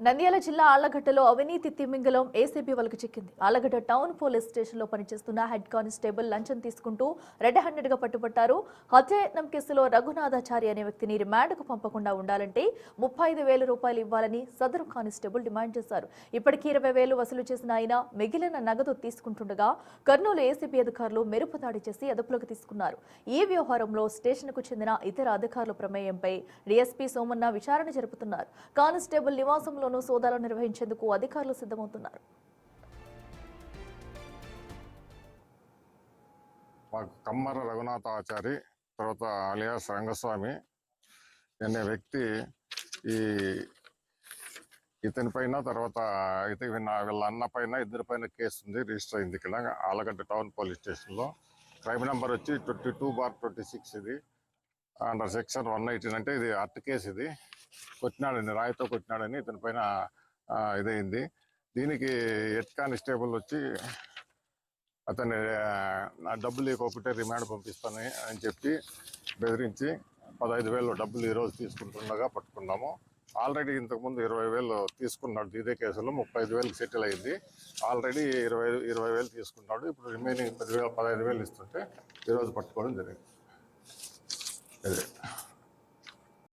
నంద్యాల జిల్లా ఆళ్లగడ్డలో అవినీతి తిమింగలం ఏసీబీ వలకు చిక్కింది. ఆళ్లగడ్డ టౌన్ పోలీస్ స్టేషన్లో పనిచేస్తున్న హెడ్ కానిస్టేబుల్ లంచం తీసుకుంటూ రెడ్ హ్యాండెడ్ గా పట్టుబట్టారు. హత్యాయత్నం కేసులో రఘునాథాచారి అనే వ్యక్తిని రిమాండ్కు పంపకుండా ఉండాలంటే 35,000 రూపాయలు ఇవ్వాలని సదరు కానిస్టేబుల్ డిమాండ్ చేశారు. ఇప్పటికీ 20,000 వసూలు చేసిన ఆయన మిగిలిన నగదు తీసుకుంటుండగా కర్నూలు ఏసీబీ అధికారులు మెరుపు దాడి చేసి అదుపులోకి తీసుకున్నారు. ఈ వ్యవహారంలో స్టేషన్కు చెందిన ఇతర అధికారుల ప్రమేయంపై డీఎస్పీ సోమన్న విచారణ జరుపుతున్నారు. కానిస్టేబుల్ నివాసంలో సోదాలు నిర్వహించేందుకు అధికారులు సిద్ధమవుతున్నారు. కమ్మర రఘునాథాచారి తర్వాత అలియాస్ రంగస్వామి అనే వ్యక్తి ఇతని పైన తర్వాత వీళ్ళ అన్న పైన ఇద్దరి పైన కేసు ఉంది, రిజిస్టర్ అయింది. ఇక్కడ ఆలగడ్డ టౌన్ పోలీస్ స్టేషన్లో క్రైమ్ నెంబర్ వచ్చి 22/26. ఇది అండర్ సెక్షన్ 118. అంటే ఇది అర్ట్ కేసు. ఇది కొట్టినాడని, రాయితో కొట్టినాడని ఇతని పైన ఇదైంది. దీనికి హెడ్ కానిస్టేబుల్ వచ్చి అతన్ని డబ్బులు ఇవ్వకపోతే రిమాండ్ పంపిస్తాను అని చెప్పి బెదిరించి 15,000 డబ్బులు ఈరోజు తీసుకుంటుండగా పట్టుకున్నాము. ఆల్రెడీ ఇంతకుముందు 20,000 తీసుకున్నాడు. ఇదే కేసులో 35,000 సెటిల్ అయింది. ఆల్రెడీ 20,000 తీసుకున్నాడు. ఇప్పుడు రిమైనింగ్ 15,000 ఇస్తుంటే ఈరోజు పట్టుకోవడం జరిగింది. అదే